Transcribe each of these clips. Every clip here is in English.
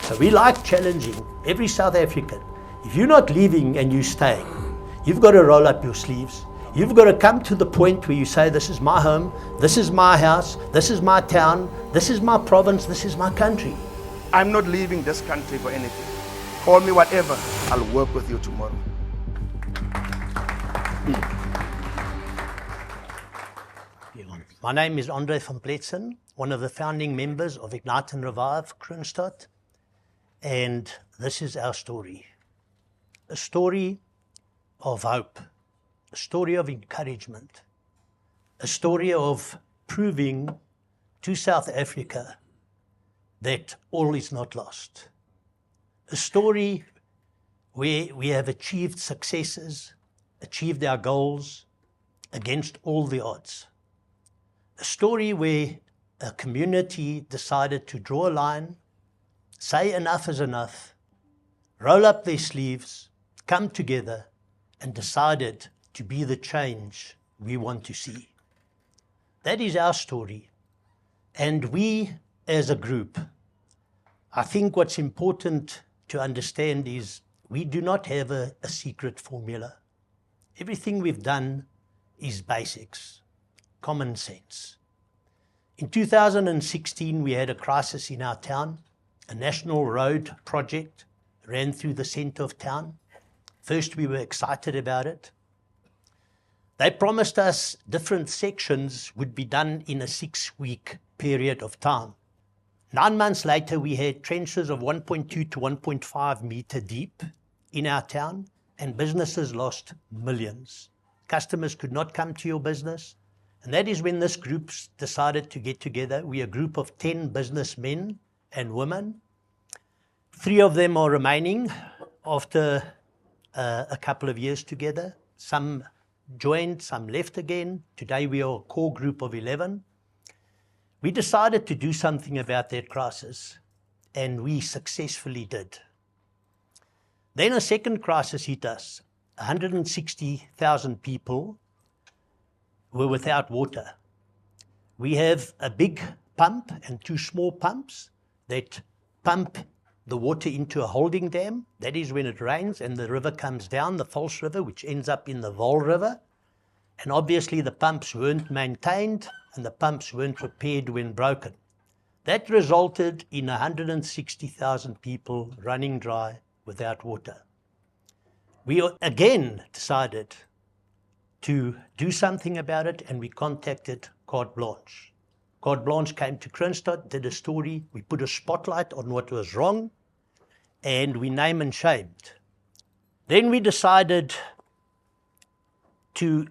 So we like challenging every South African. If you're not leaving and you're staying, you've got to roll up your sleeves. You've got to come to the point where you say, this is my home, this is my house, this is my town, this is my province, this is my country. I'm not leaving this country for anything. Call me whatever, I'll work with you tomorrow. My name is André van Pletzen, one of the founding members of Ignite Revive Kroonstad, and this is our story. A story of hope, a story of encouragement, a story of proving to South Africa that all is not lost. A story where we have achieved successes, achieved our goals against all the odds. A story where a community decided to draw a line, say enough is enough, roll up their sleeves, come together, and decided to be the change we want to see. That is our story. And we, as a group, I think what's important to understand is we do not have a secret formula. Everything we've done is basics, common sense. In 2016, we had a crisis in our town. A national road project ran through the center of town. First, we were excited about it. They promised us different sections would be done in a 6-week period of time. 9 months later, we had trenches of 1.2 to 1.5 meter deep in our town, and businesses lost millions. Customers could not come to your business. And that is when this group decided to get together. We're a group of 10 businessmen and women. 3 of them are remaining after a couple of years together. Some joined, some left again. Today we are a core group of 11. We decided to do something about that crisis, and we successfully did. Then a second crisis hit us. 160,000 people were without water. We have a big pump and 2 small pumps that pump the water into a holding dam. That is when it rains and the river comes down, the Vals River, which ends up in the Vaal River. And obviously the pumps weren't maintained and the pumps weren't repaired when broken. That resulted in 160,000 people running dry without water. We again decided to do something about it, and we contacted Carte Blanche. Carte Blanche came to Kroonstad, did a story, we put a spotlight on what was wrong, and we name and shamed. Then we decided to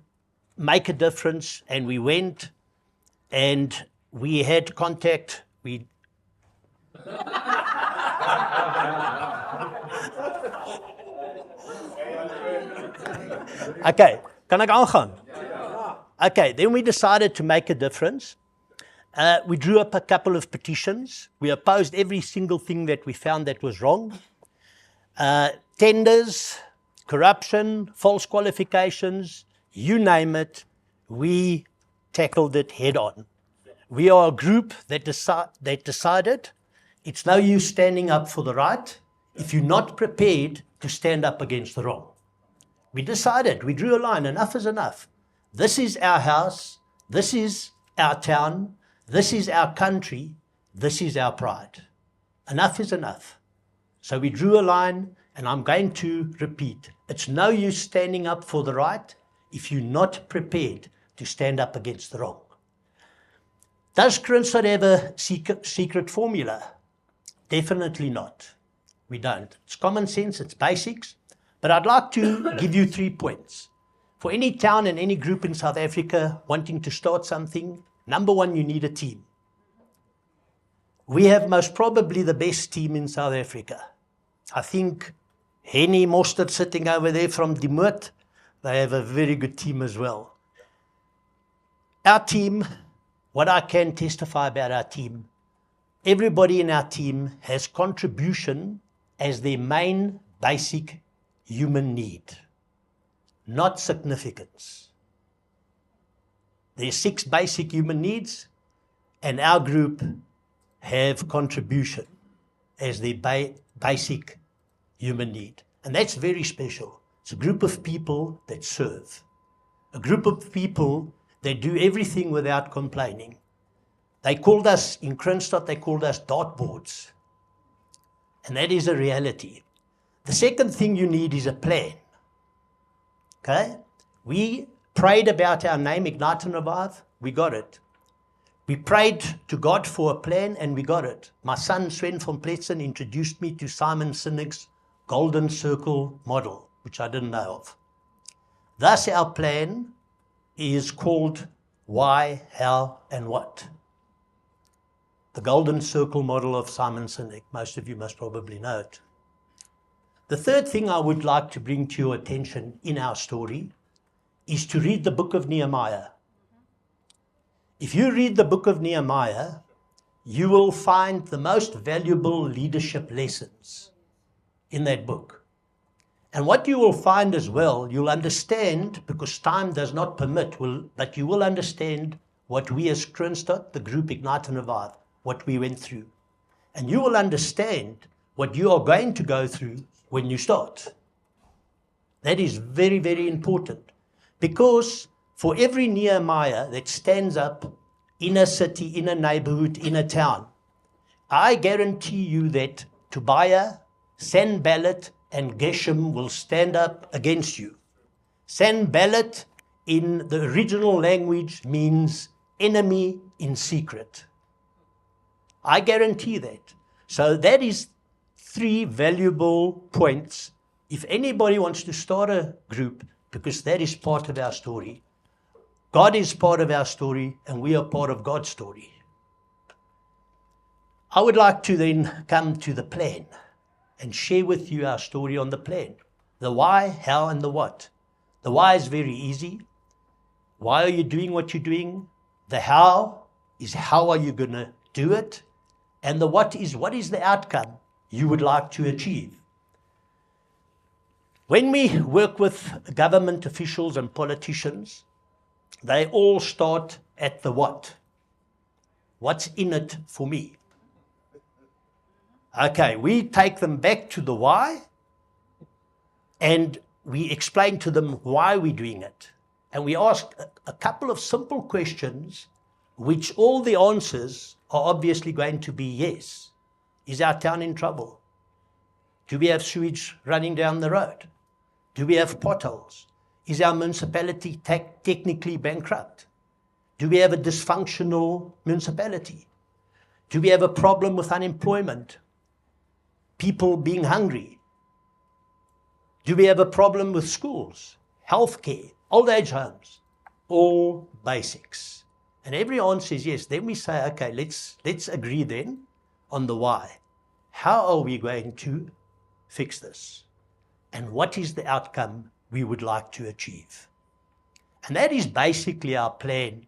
make a difference, and we went and we had contact. Okay, kan ek aangaan? Okay, then we decided to make a difference. We drew up a couple of petitions. We opposed every single thing that we found that was wrong. Tenders, corruption, false qualifications, you name it, we tackled it head on. We are a group that decided it's no use standing up for the right if you're not prepared to stand up against the wrong. We decided, we drew a line, enough is enough. This is our house, this is our town, this is our country, this is our pride. Enough is enough. So we drew a line, and I'm going to repeat, it's no use standing up for the right if you're not prepared to stand up against the wrong. Does Kroonstad have a secret formula? Definitely not. We don't. It's common sense, it's basics. But I'd like to give you 3 points. For any town and any group in South Africa wanting to start something, number 1, you need a team. We have most probably the best team in South Africa. I think Henny Mostert sitting over there from Die Moot, they have a very good team as well. Our team, what I can testify about our team, everybody in our team has contribution as their main basic human need, not significance. There's 6 basic human needs, and our group have contribution. as their basic human need. And that's very special. It's a group of people that serve. A group of people that do everything without complaining. They called us, in Kroonstad, they called us dartboards. And that is a reality. The second thing you need is a plan. Okay? We prayed about our name, Ignite and Revive. We got it. We prayed to God for a plan, and we got it. My son, André van Pletzen, introduced me to Simon Sinek's Golden Circle model, which I didn't know of. Thus, our plan is called Why, How, and What. The Golden Circle model of Simon Sinek. Most of you must probably know it. The third thing I would like to bring to your attention in our story is to read the book of Nehemiah. If you read the book of Nehemiah, you will find the most valuable leadership lessons in that book. And what you will find as well, you'll understand, because time does not permit, but you will understand what we as Kroonstad, the group Ignite and Revive, what we went through. And you will understand what you are going to go through when you start. That is very, very important. Because for every Nehemiah that stands up in a city, in a neighborhood, in a town, I guarantee you that Tobiah, Sanballat, and Geshem will stand up against you. Sanballat in the original language means enemy in secret. I guarantee that. So that is 3 valuable points. If anybody wants to start a group, because that is part of our story. God is part of our story, and we are part of God's story. I would like to then come to the plan and share with you our story on the plan. The why, how, and the what. The why is very easy. Why are you doing what you're doing? The how is how are you going to do it? And the what is the outcome you would like to achieve? When we work with government officials and politicians, they all start at the what. What's in it for me? Okay, we take them back to the why, and we explain to them why we're doing it. And we ask a couple of simple questions, which all the answers are obviously going to be yes. Is our town in trouble? Do we have sewage running down the road? Do we have potholes? Is our municipality technically bankrupt? Do we have a dysfunctional municipality? Do we have a problem with unemployment? People being hungry? Do we have a problem with schools, healthcare, old age homes? All basics. And every answer is yes. Then we say, okay, let's agree then on the why. How are we going to fix this? And what is the outcome we would like to achieve? And that is basically our plan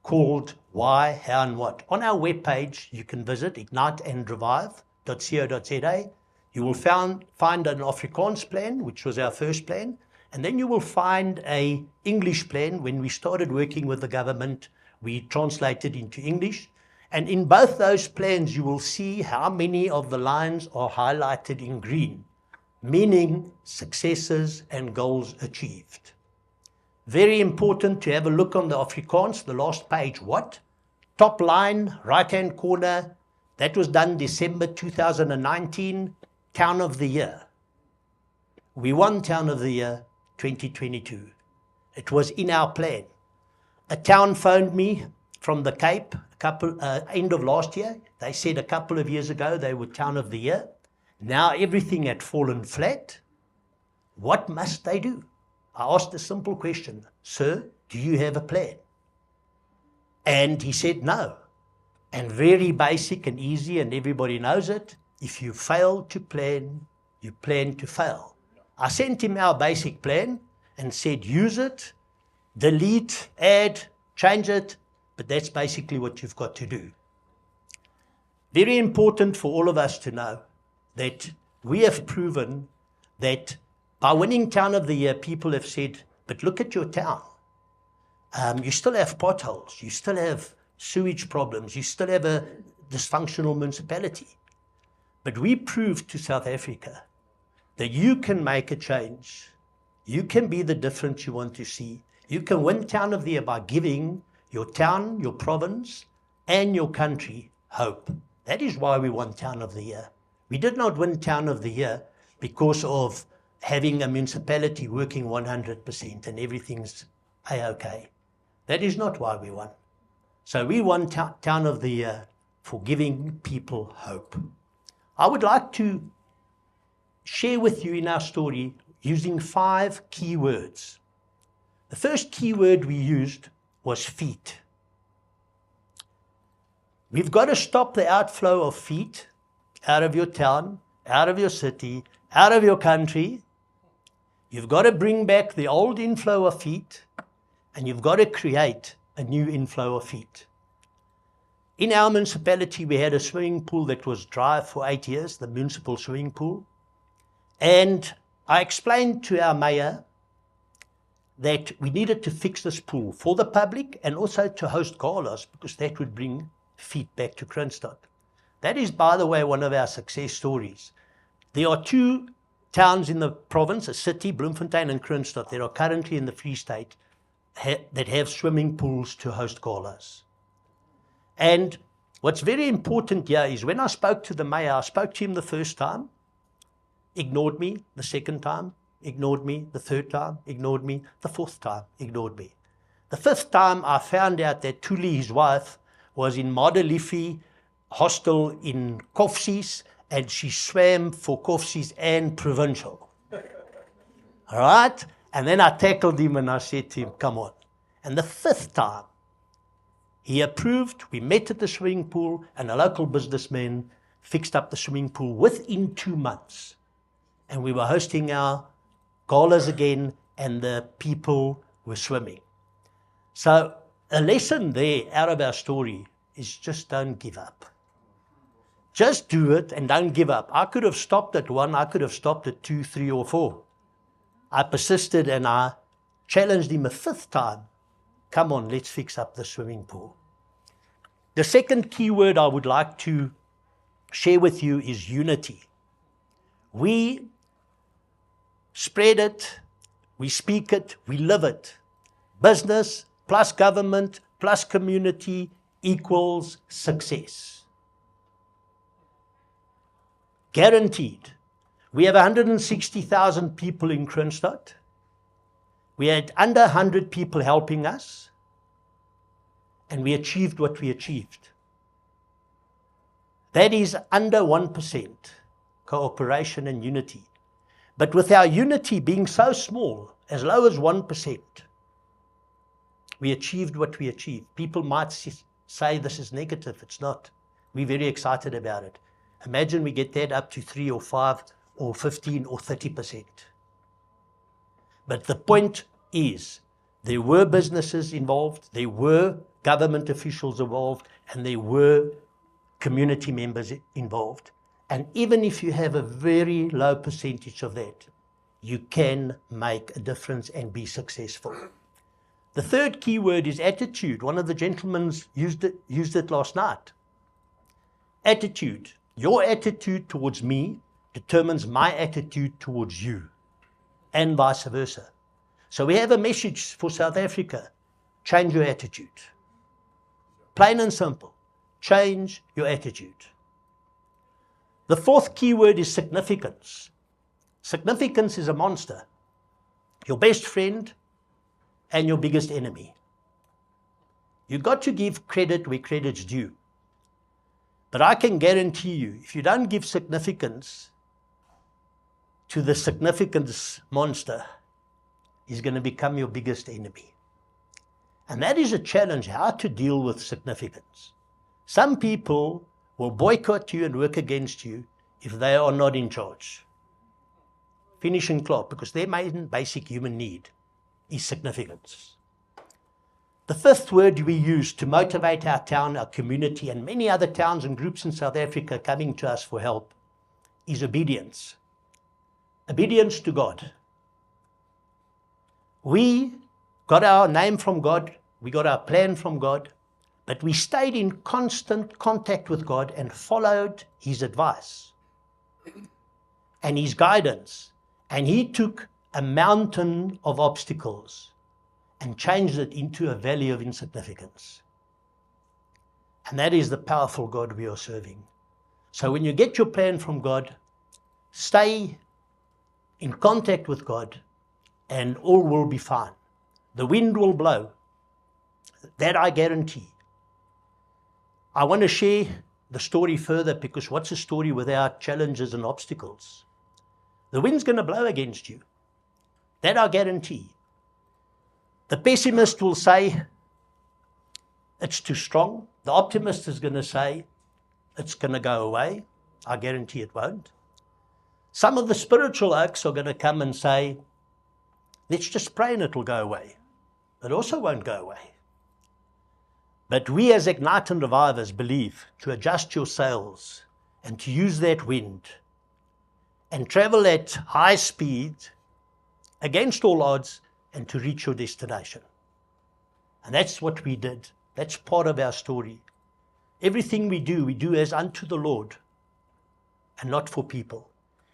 called Why, How, and What. On our webpage, you can visit igniteandrevive.co.za. You will find an Afrikaans plan, which was our first plan. And then you will find an English plan. When we started working with the government, we translated into English. And in both those plans, you will see how many of the lines are highlighted in green, meaning successes and goals achieved. Very important to have a look on the Afrikaans, the last page, what? Top line, right-hand corner, that was done December 2019, Town of the Year. We won Town of the Year 2022. It was in our plan. A town phoned me from the Cape, end of last year. They said a couple of years ago they were Town of the Year. Now everything had fallen flat. What must they do? I asked a simple question. Sir, do you have a plan? And he said no. And very basic and easy, and everybody knows it. If you fail to plan, you plan to fail. I sent him our basic plan and said use it, delete, add, change it, but that's basically what you've got to do. Very important for all of us to know that we have proven that by winning Town of the Year, people have said, but look at your town. You still have potholes. You still have sewage problems. You still have a dysfunctional municipality. But we proved to South Africa that you can make a change. You can be the difference you want to see. You can win Town of the Year by giving your town, your province, and your country hope. That is why we won Town of the Year. We did not win Town of the Year because of having a municipality working 100% and everything's A-okay. That is not why we won. So we won Town of the Year for giving people hope. I would like to share with you in our story using 5 key words. The first key word we used was feet. We've got to stop the outflow of feet out of your town, out of your city, out of your country. You've got to bring back the old inflow of feet, and you've got to create a new inflow of feet. In our municipality, we had a swimming pool that was dry for 8 years, the municipal swimming pool. And I explained to our mayor that we needed to fix this pool for the public and also to host galas, because that would bring feet back to Kroonstad. That is, by the way, one of our success stories. There are 2 towns in the province, a city, Bloemfontein and Kroonstad, that are currently in the Free State that have swimming pools to host galas. And what's very important here is when I spoke to the mayor, I spoke to him the first time, ignored me the second time, ignored me the third time, ignored me the fourth time, ignored me. The 5th time I found out that Tuli, his wife, was in Modelifi hostel in Koffsies, and she swam for Koffsies and provincial. All right? And then I tackled him and I said to him, come on. And the 5th time, he approved, we met at the swimming pool, and a local businessman fixed up the swimming pool within 2 months. And we were hosting our galas again, and the people were swimming. So a lesson there out of our story is just don't give up. Just do it and don't give up. I could have stopped at 1, I could have stopped at 2, 3, or 4. I persisted and I challenged him a 5th time. Come on, let's fix up the swimming pool. The second key word I would like to share with you is unity. We spread it, we speak it, we live it. Business plus government plus community equals success. Guaranteed. We have 160,000 people in Kroonstad. We had under 100 people helping us, and we achieved what we achieved. That is under 1% cooperation and unity. But with our unity being so small, as low as 1%, we achieved what we achieved. People might say this is negative. It's not. We're very excited about it. Imagine we get that up to 3 or 5 or 15 or 30%. But the point is, there were businesses involved, there were government officials involved, and there were community members involved. And even if you have a very low percentage of that, you can make a difference and be successful. The third key word is attitude. One of the gentlemen used it last night. Attitude. Your attitude towards me determines my attitude towards you, and vice versa. So we have a message for South Africa. Change your attitude. Plain and simple. Change your attitude. The fourth key word is significance. Significance is a monster. Your best friend and your biggest enemy. You've got to give credit where credit's due. But I can guarantee you, if you don't give significance to the significance monster, he's going to become your biggest enemy. And that is a challenge, how to deal with significance. Some people will boycott you and work against you if they are not in charge. Finish and clap, because their main basic human need is significance. The fifth word we use to motivate our town, our community, and many other towns and groups in South Africa coming to us for help is obedience. Obedience to God. We got our name from God, we got our plan from God, but we stayed in constant contact with God and followed His advice. and his guidance. And he took a mountain of obstacles and changed it into a valley of insignificance. And that is the powerful God we are serving. So when you get your plan from God, stay in contact with God and all will be fine. The wind will blow. That I guarantee. I want to share the story further, because what's a story without challenges and obstacles? The wind's going to blow against you. That I guarantee. The pessimist will say, it's too strong. The optimist is going to say, it's going to go away. I guarantee it won't. Some of the spiritual oaks are going to come and say, let's just pray and it'll go away. It also won't go away. But we as Ignite and Revivers believe to adjust your sails and to use that wind and travel at high speed against all odds and to reach your destination. And that's what we did. That's part of our story. Everything we do as unto the Lord and not for people.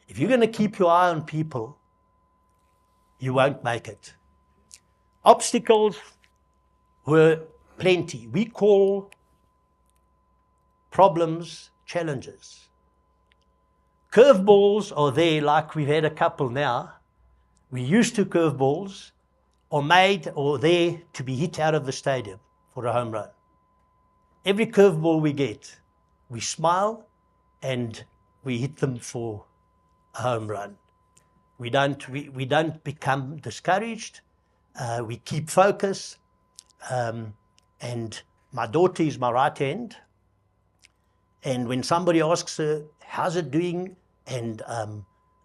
If you're going to keep your eye on people, you won't make it. Obstacles were plenty. We call problems challenges. Curveballs are there, like we've had a couple now. We used to curveballs are made or there to be hit out of the stadium for a home run. Every curveball we get, we smile and we hit them for a home run. We don't become discouraged. We keep focus. And my daughter is my right hand. And when somebody asks her, how's it doing? And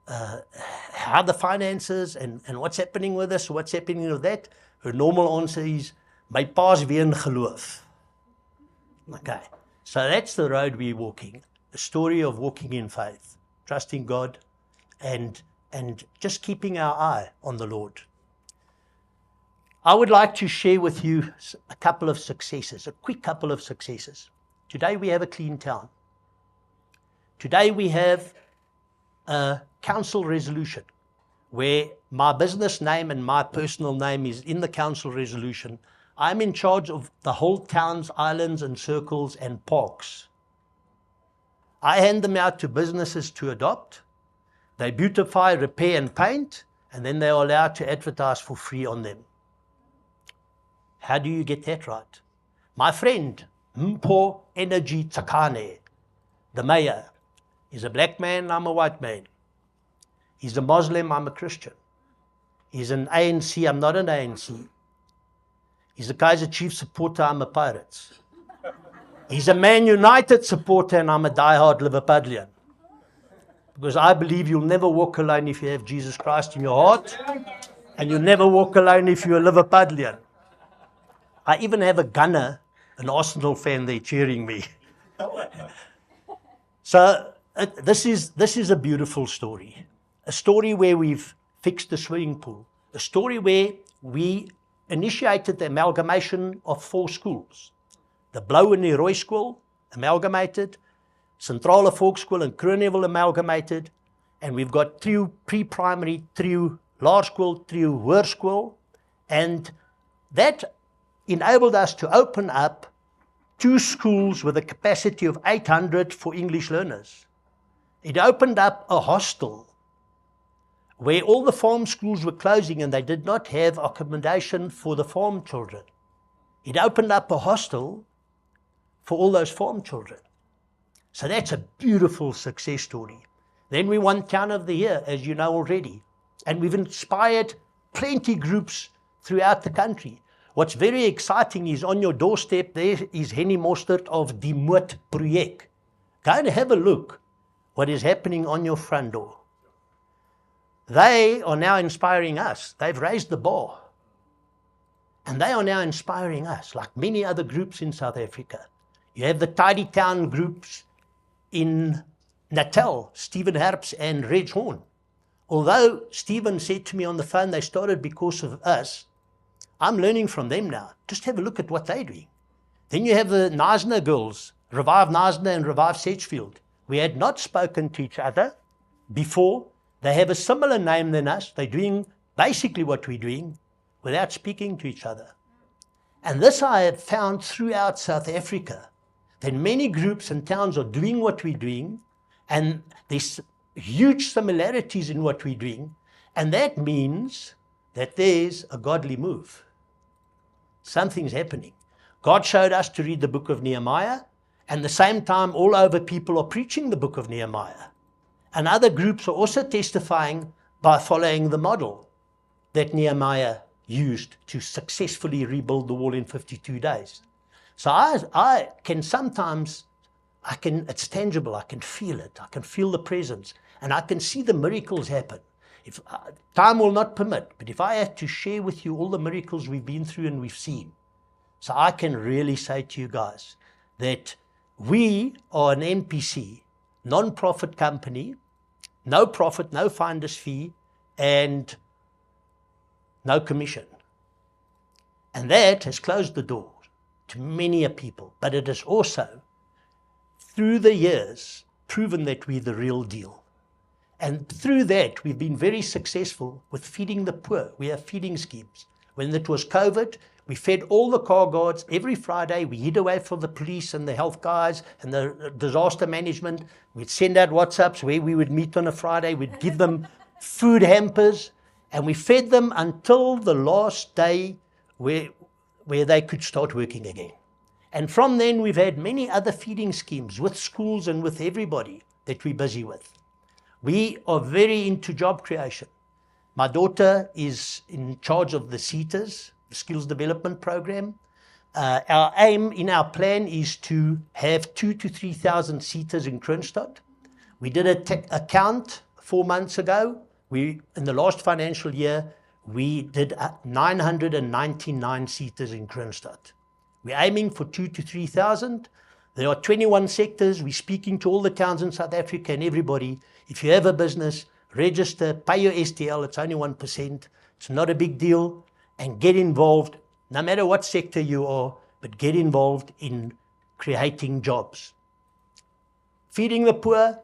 how the finances and what's happening with this, what's happening with that, her normal answer is, my pa's weer in geloof. Okay, so that's the road we're walking. A story of walking in faith, trusting God and just keeping our eye on the Lord. I would like to share with you a couple of successes, a quick couple of successes. Today we have a clean town. Today we have a council resolution where my business name and my personal name is in the council resolution. I'm in charge of the whole town's islands and circles and parks. I hand them out to businesses to adopt. They beautify, repair and paint, and then they are allowed to advertise for free on them. How do you get that right? My friend, Mpo Energy Tsakane, the mayor, is a black man, I'm a white man. He's a Muslim, I'm a Christian. He's an ANC, I'm not an ANC. He's a Kaiser Chiefs supporter, I'm a Pirates. He's a Man United supporter and I'm a diehard Liverpudlian. Because I believe you'll never walk alone if you have Jesus Christ in your heart. And you'll never walk alone if you're a Liverpudlian. I even have a gunner, an Arsenal fan there cheering me. So this is a beautiful story. A story where we've fixed the swimming pool. A story where we initiated the amalgamation of 4 schools. The Blou and the Rooi School amalgamated, Centrale Volksskool and Kroonstad amalgamated, and we've got 3 pre-primary, 3 laerskool, 3 hoërskool, and that enabled us to open up 2 schools with a capacity of 800 for English learners. It opened up a hostel where all the farm schools were closing and they did not have accommodation for the farm children. It opened up a hostel for all those farm children. So that's a beautiful success story. Then we won Town of the Year, as you know already. And we've inspired plenty groups throughout the country. What's very exciting is on your doorstep there is Henny Mostert of Die Moot Project. Go and have a look what is happening on your front door. They are now inspiring us. They've raised the bar. And they are now inspiring us, like many other groups in South Africa. You have the Tidy Town groups in Natal, Stephen Harps and Reg Horn. Although Stephen said to me on the phone they started because of us, I'm learning from them now. Just have a look at what they're doing. Then you have the Knysna girls, Revive Knysna and Revive Sedgefield. We had not spoken to each other before. They have a similar name than us. They're doing basically what we're doing without speaking to each other. And this I have found throughout South Africa, that many groups and towns are doing what we're doing, and there's huge similarities in what we're doing, and that means that there's a godly move. Something's happening. God showed us to read the book of Nehemiah, and at the same time all over people are preaching the book of Nehemiah. And other groups are also testifying by following the model that Nehemiah used to successfully rebuild the wall in 52 days. So I can sometimes, it's tangible, I can feel it, I can feel the presence, and I can see the miracles happen. If time will not permit, but if I had to share with you all the miracles we've been through and we've seen, so I can really say to you guys that we are an NPC, non-profit company, no profit, no finder's fee, and no commission. And that has closed the door to many a people, but it has also, through the years, proven that we're the real deal. And through that, we've been very successful with feeding the poor. We have feeding schemes. When it was COVID, we fed all the car guards every Friday. We hid away from the police and the health guys and the disaster management. We'd send out WhatsApps where we would meet on a Friday. We'd give them food hampers, and we fed them until the last day where they could start working again. And from then, we've had many other feeding schemes with schools and with everybody that we're busy with. We are very into job creation. My daughter is in charge of the SETAs, the Skills Development Program. Our aim in our plan is to have 2,000 to 3,000 SETAs in Kroonstad. We did a count 4 months ago. In the last financial year, we did 999 SETAs in Kroonstad. We're aiming for 2,000 to 3,000. There are 21 sectors. We're speaking to all the towns in South Africa and everybody. If you have a business, register, pay your STL. It's only 1%. It's not a big deal. And get involved, no matter what sector you are, but get involved in creating jobs. Feeding the poor,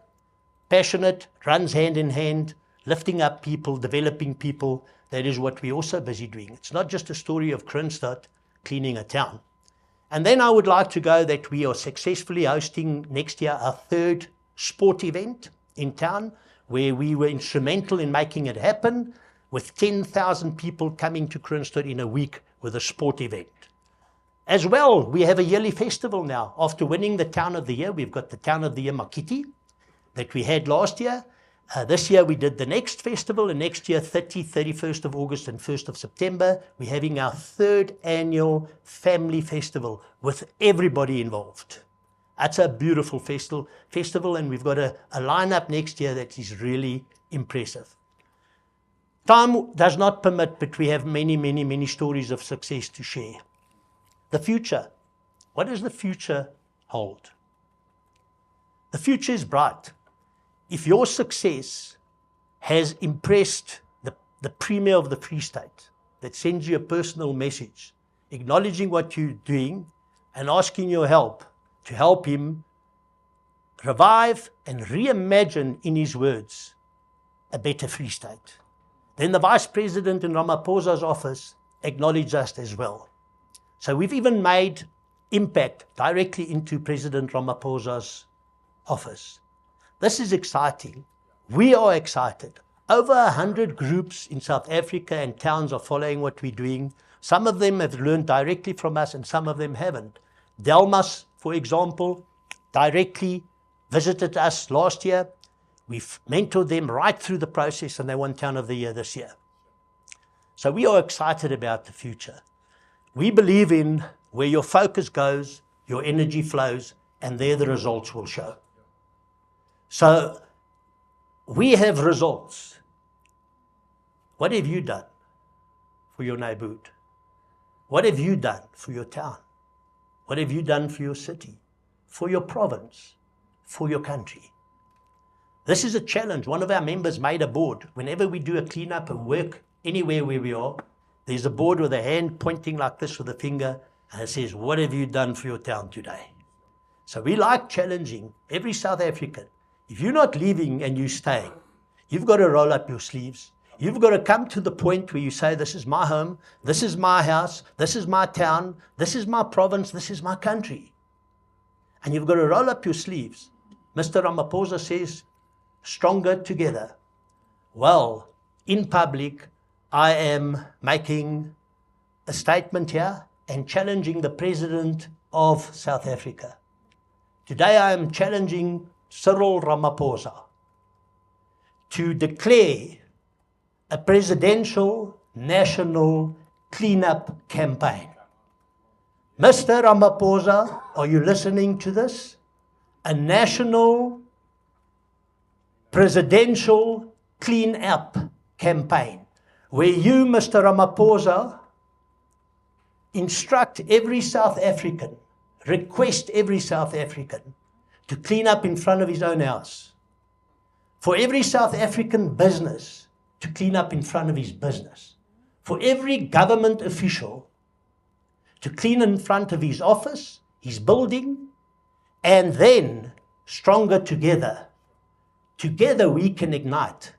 passionate, runs hand in hand, lifting up people, developing people. That is what we're also busy doing. It's not just a story of Kroonstad cleaning a town. And then I would like to go that we are successfully hosting next year our 3rd sport event in town, where we were instrumental in making it happen, with 10,000 people coming to Kroonstad in a week with a sport event. As well, we have a yearly festival now. After winning the Town of the Year, we've got the Town of the Year Makiti that we had last year. This year we did the next festival, and next year, 31st of August and 1st of September, we're having our 3rd annual family festival with everybody involved. That's a beautiful festival, and we've got a lineup next year that is really impressive. Time does not permit, but we have many, many, many stories of success to share. The future. What does the future hold? The future is bright. If your success has impressed the Premier of the Free State, that sends you a personal message, acknowledging what you're doing and asking your help to help him revive and reimagine, in his words, a better Free State, then the Vice President in Ramaphosa's office acknowledged us as well. So we've even made impact directly into President Ramaphosa's office. This is exciting. We are excited. Over 100 groups in South Africa and towns are following what we're doing. Some of them have learned directly from us and some of them haven't. Delmas, for example, directly visited us last year. We've mentored them right through the process, and they won Town of the Year this year. So we are excited about the future. We believe in where your focus goes, your energy flows, and there the results will show. So we have results. What have you done for your neighborhood? What have you done for your town? What have you done for your city, for your province, for your country? This is a challenge. One of our members made a board. Whenever we do a cleanup and work anywhere where we are, there's a board with a hand pointing like this with a finger, and it says, what have you done for your town today? So we like challenging every South African. If you're not leaving and you're staying, You've got to roll up your sleeves. You've got to come to the point where you say, this is my home, this is my house, this is my town, this is my province, this is my country. And you've got to roll up your sleeves. Mr. Ramaphosa says, stronger together. Well, in public, I am making a statement here and challenging the President of South Africa. Today I am challenging Cyril Ramaphosa to declare a presidential national cleanup campaign. Mr. Ramaphosa, are you listening to this? A national presidential clean-up campaign where you, Mr. Ramaphosa, instruct every South African, request every South African to clean up in front of his own house. For every South African business to clean up in front of his business. For every government official to clean in front of his office, his building, and then stronger together. Together we can ignite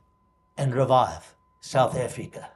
and revive South Africa.